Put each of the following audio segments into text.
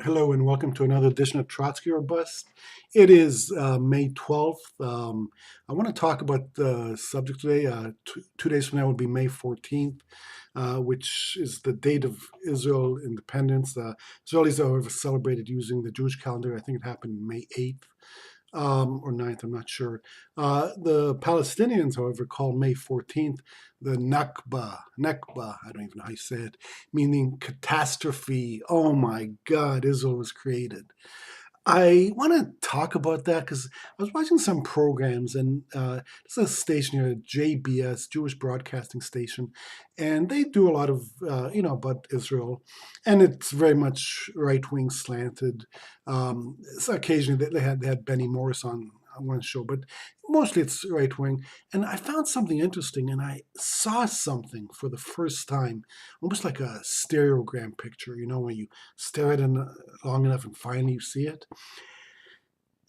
Hello and welcome to another edition of Trotsky or Bust. It is May 12th. I want to talk about the subject today. 2 days from now will be May 14th, which is the date of Israel independence. Israelis, however, celebrated using the Jewish calendar. I think it happened May 8th or 9th, I'm not sure. The Palestinians, however, call May 14th the Nakba. Nakba, I don't even know how you say it, meaning catastrophe. Oh my God, Israel was created. I want to talk about that because I was watching some programs, and there's a station here, JBS, Jewish Broadcasting Station, and they do a lot of, about Israel, and it's very much right wing slanted. So occasionally they had Benny Morris on one show, but mostly it's right wing. And I found something interesting, and I saw something for the first time, almost like a stereogram picture. You know, when you stare at it long enough and finally you see it.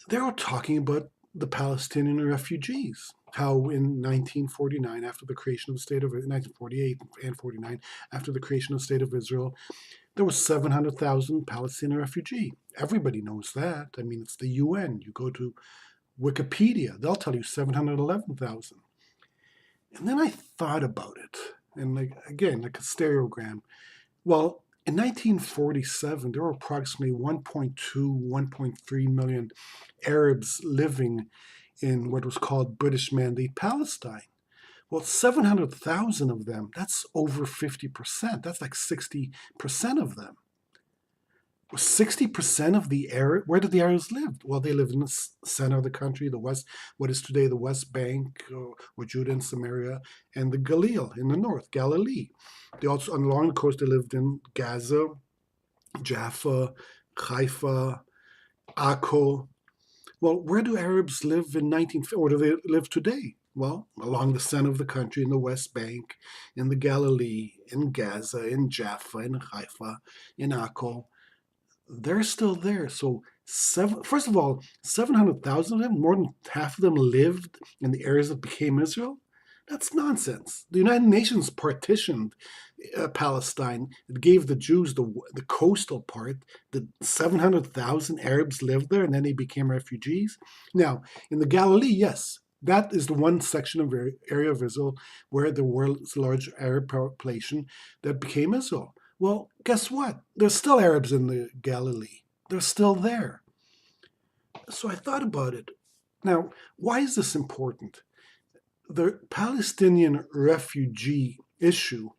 They were talking about the Palestinian refugees. How in 1949, after the creation of the state of 1948 and 49, after the creation of the state of Israel, there was 700,000 Palestinian refugee. Everybody knows that. I mean, it's the UN. You go to Wikipedia, they'll tell you 711,000. And then I thought about it, and like a stereogram. Well, in 1947, there were approximately 1.2, 1.3 million Arabs living in what was called British Mandate Palestine. Well, 700,000 of them, that's over 50%. That's like 60% of them. 60% of the Arab, where did the Arabs live? Well, they lived in the center of the country, the west, what is today the West Bank, or Judah and Samaria, and the Galil in the north, Galilee. They also, along the coast, they lived in Gaza, Jaffa, Haifa, Akko. Well, where do Arabs live in 1950? Where do they live today? Well, along the center of the country, in the West Bank, in the Galilee, in Gaza, in Jaffa, in Haifa, in Akko. They're still there. So, first of all, 700,000 of them, more than half of them lived in the areas that became Israel. That's nonsense. The United Nations partitioned Palestine. It gave the Jews the coastal part. The 700,000 Arabs lived there, and then they became refugees. Now, in the Galilee, yes, that is the one section of area of Israel where there was a large Arab population that became Israel. Well, guess what? There's still Arabs in the Galilee. They're still there. So I thought about it. Now, why is this important? The Palestinian refugee issue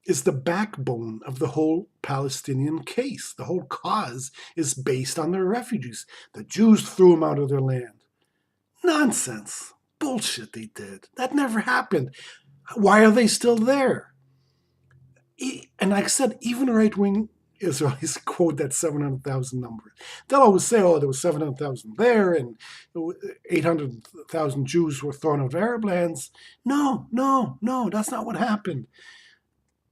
is the backbone of the whole Palestinian case. The whole cause is based on their refugees. The Jews threw them out of their land. Nonsense. Bullshit they did. That never happened. Why are they still there? And like I said, even right-wing Israelis quote that 700,000 number. They'll always say, oh, there was 700,000 there and 800,000 Jews were thrown out of Arab lands. No, that's not what happened.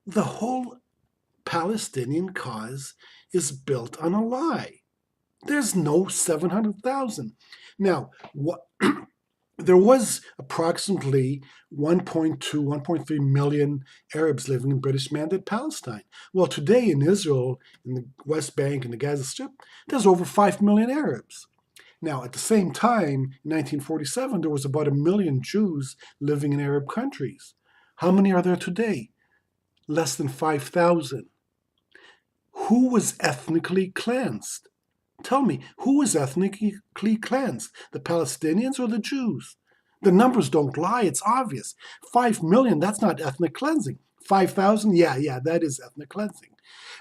The whole Palestinian cause is built on a lie. There's no 700,000. Now, what there was approximately 1.2, 1.3 million Arabs living in British Mandate Palestine. Well, today in Israel, in the West Bank and the Gaza Strip, there's over 5 million Arabs. Now, at the same time, in 1947, there was about 1 million Jews living in Arab countries. How many are there today? Less than 5,000. Who was ethnically cleansed? Tell me, who was ethnically cleansed? The Palestinians or the Jews? The numbers don't lie, it's obvious. 5 million, that's not ethnic cleansing. 5,000, yeah, that is ethnic cleansing.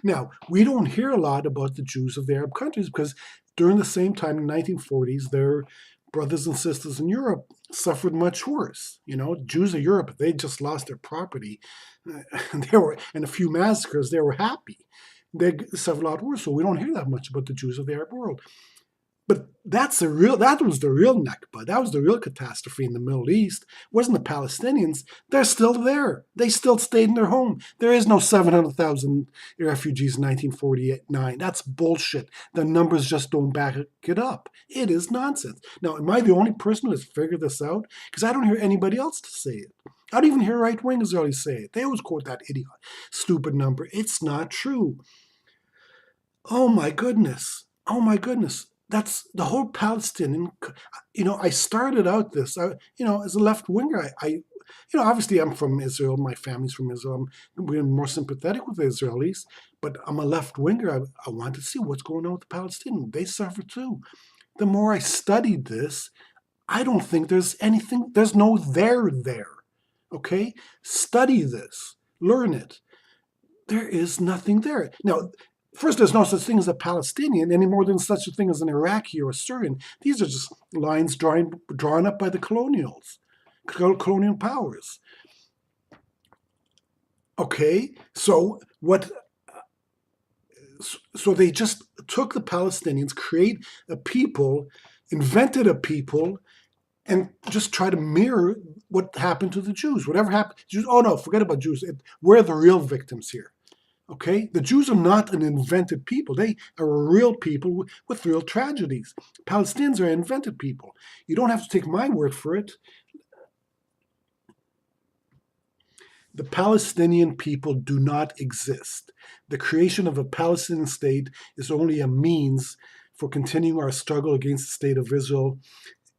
Now, we don't hear a lot about the Jews of the Arab countries because during the same time in the 1940s, their brothers and sisters in Europe suffered much worse. You know, Jews of Europe, they just lost their property. And a few massacres, they were happy. They suffered a lot worse, so we don't hear that much about the Jews of the Arab world. But that was the real Nakba. That was the real catastrophe in the Middle East. It wasn't the Palestinians. They're still there. They still stayed in their home. There is no 700,000 refugees in 1949. That's bullshit. The numbers just don't back it up. It is nonsense. Now, am I the only person who has figured this out? Because I don't hear anybody else to say it. I don't even hear right-wing Israelis say it. They always quote that idiot, stupid number. It's not true. Oh my goodness. Oh my goodness. That's the whole Palestinian. I started out this, as a left winger. Obviously I'm from Israel. My family's from Israel. We're more sympathetic with the Israelis, but I'm a left winger. I want to see what's going on with the Palestinians. They suffer too. The more I studied this, I don't think there's anything, there's no there there. Okay? Study this, learn it. There is nothing there. Now, first, there's no such thing as a Palestinian any more than such a thing as an Iraqi or a Syrian. These are just lines drawn up by the colonial powers. Okay, so what? So they just took the Palestinians, create a people, invented a people, and just try to mirror what happened to the Jews. Whatever happened, Jews. Oh no, forget about Jews. We're the real victims here. Okay? The Jews are not an invented people. They are a real people with real tragedies. Palestinians are invented people. You don't have to take my word for it. The Palestinian people do not exist. The creation of a Palestinian state is only a means for continuing our struggle against the state of Israel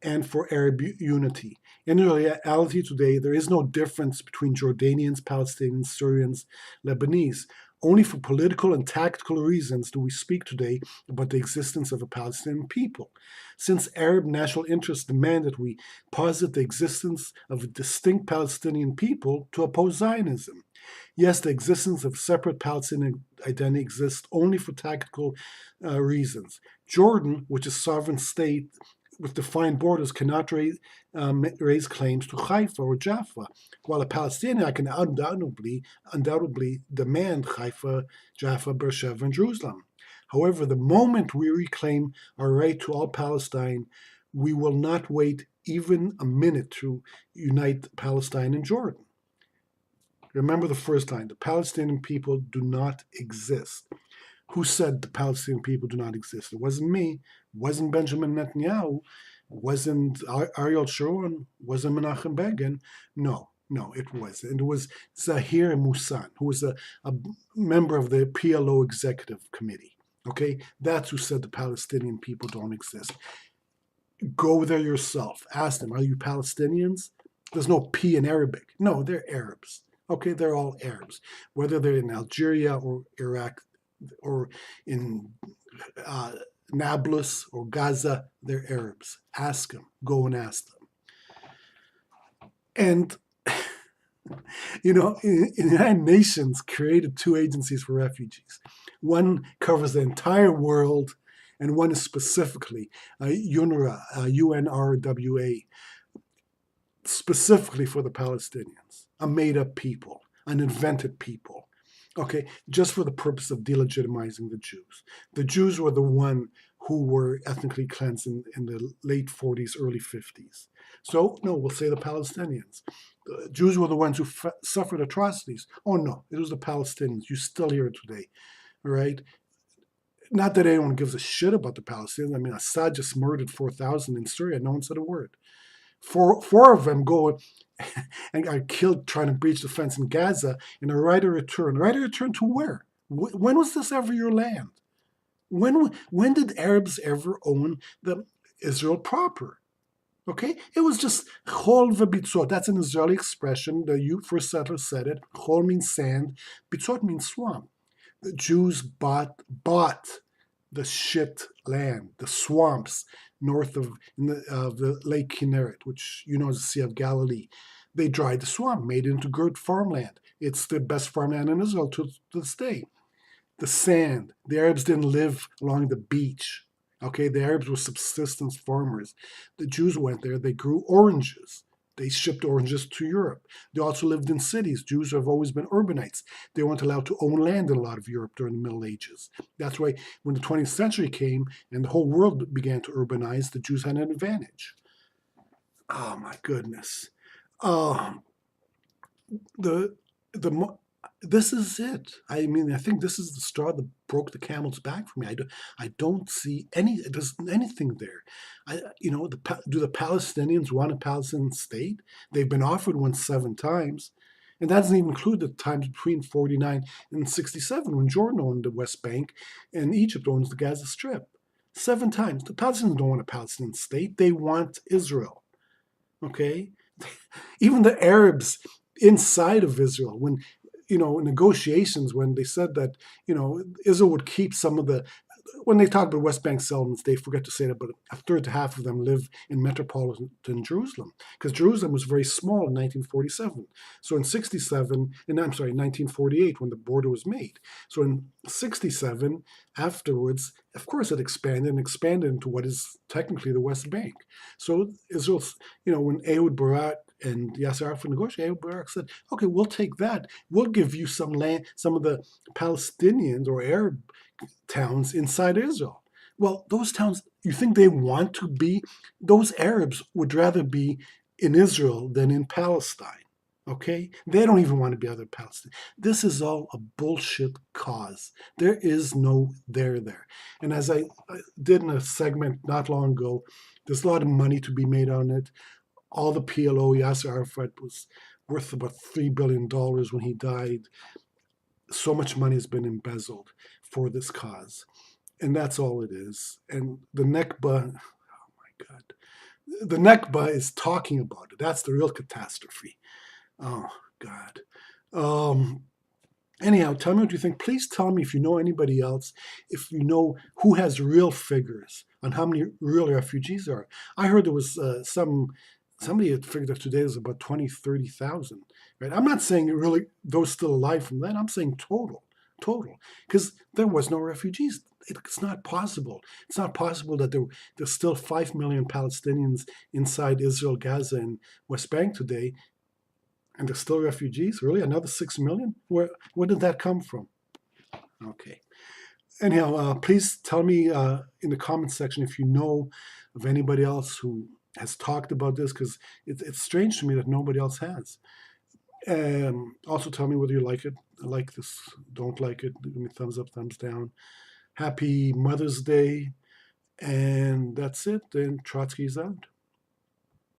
and for Arab unity. In reality today, there is no difference between Jordanians, Palestinians, Syrians, Lebanese. Only for political and tactical reasons do we speak today about the existence of a Palestinian people. Since Arab national interests demand that we posit the existence of a distinct Palestinian people to oppose Zionism. Yes, the existence of separate Palestinian identity exists only for tactical reasons. Jordan, which is a sovereign state with defined borders, cannot raise claims to Haifa or Jaffa, while a Palestinian can undoubtedly demand Haifa, Jaffa, Beersheba, and Jerusalem. However, the moment we reclaim our right to all Palestine, we will not wait even a minute to unite Palestine and Jordan. Remember the first line: the Palestinian people do not exist. Who said the Palestinian people do not exist? It wasn't me. It wasn't Benjamin Netanyahu. It wasn't Ariel Sharon. It wasn't Menachem Begin. No, it wasn't. And it was Zahir Musan, who was a member of the PLO executive committee. Okay, that's who said the Palestinian people don't exist. Go there yourself. Ask them, are you Palestinians? There's no P in Arabic. No, they're Arabs. Okay, they're all Arabs. Whether they're in Algeria or Iraq, or in Nablus or Gaza, they're Arabs. Ask them. Go and ask them. And, the United Nations created two agencies for refugees. One covers the entire world, and one is specifically UNRWA, UNRWA, specifically for the Palestinians, a made-up people, an invented people. Okay, just for the purpose of delegitimizing the Jews. The Jews were the one who were ethnically cleansed in the late 40s, early 50s. So, no, we'll say the Palestinians. The Jews were the ones who suffered atrocities. Oh, no, it was the Palestinians. You still hear it today, all right? Not that anyone gives a shit about the Palestinians. I mean, Assad just murdered 4,000 in Syria. No one said a word. Four of them go and got killed trying to breach the fence in Gaza, and a right of return. Right of return to where? When was this ever your land? When did Arabs ever own the Israel proper? Okay, it was just chol v'bitzot. That's an Israeli expression. The first settlers said it. Chol means sand, bitzot means swamp. The Jews bought the shit land, the swamps north of the Lake Kinneret, which is the Sea of Galilee. They dried the swamp, made it into good farmland. It's the best farmland in Israel to this day. The sand. The Arabs didn't live along the beach. Okay, the Arabs were subsistence farmers. The Jews went there. They grew oranges. They shipped oranges to Europe. They also lived in cities. Jews have always been urbanites. They weren't allowed to own land in a lot of Europe during the Middle Ages. That's why when the 20th century came and the whole world began to urbanize, the Jews had an advantage. Oh my goodness. The this is it. I mean, I think this is the straw that broke the camel's back for me. I don't see there's anything there. Do the Palestinians want a Palestinian state? They've been offered one 7 times. And that doesn't even include the times between 49 and 67 when Jordan owned the West Bank and Egypt owns the Gaza Strip. 7 times. The Palestinians don't want a Palestinian state. They want Israel. Okay? Even the Arabs inside of Israel, when, negotiations, when they said that, Israel would keep some of the, when they talk about West Bank settlements, they forget to say that, but a third to half of them live in metropolitan Jerusalem, because Jerusalem was very small in 1947. So in 67, and I'm sorry, 1948, when the border was made. So in 67, afterwards, of course, it expanded and expanded into what is technically the West Bank. So Israel, when Ehud Barak and Yasser Arafat negotiated, Ehud Barak said, "Okay, we'll take that. We'll give you some land, some of the Palestinians or Arab towns inside Israel." Well, those towns, you think they want to be? Those Arabs would rather be in Israel than in Palestine. Okay? They don't even want to be other Palestine. This is all a bullshit cause. There is no there. And as I did in a segment not long ago, there's a lot of money to be made on it. All the PLO, Yasser Arafat was worth about $3 billion when he died. So much money has been embezzled for this cause. And that's all it is. And the Nakba, oh my God, the Nakba is talking about it. That's the real catastrophe. Oh God. Anyhow, tell me what you think. Please tell me if you know anybody else, if you know who has real figures on how many real refugees there are. I heard there was somebody had figured that today is about 20, 30,000. Right? I'm not saying really those still alive from that. I'm saying total, because there was no refugees. It's not possible. It's not possible that there's still 5 million Palestinians inside Israel, Gaza, and West Bank today, and there's still refugees. Really, another 6 million? Where did that come from? Okay. Anyhow, please tell me in the comments section if you know of anybody else who has talked about this, because it's strange to me that nobody else has. Also tell me whether you like it, like this, don't like it, give me thumbs up, thumbs down. Happy Mother's Day, and that's it, and Trotsky's out.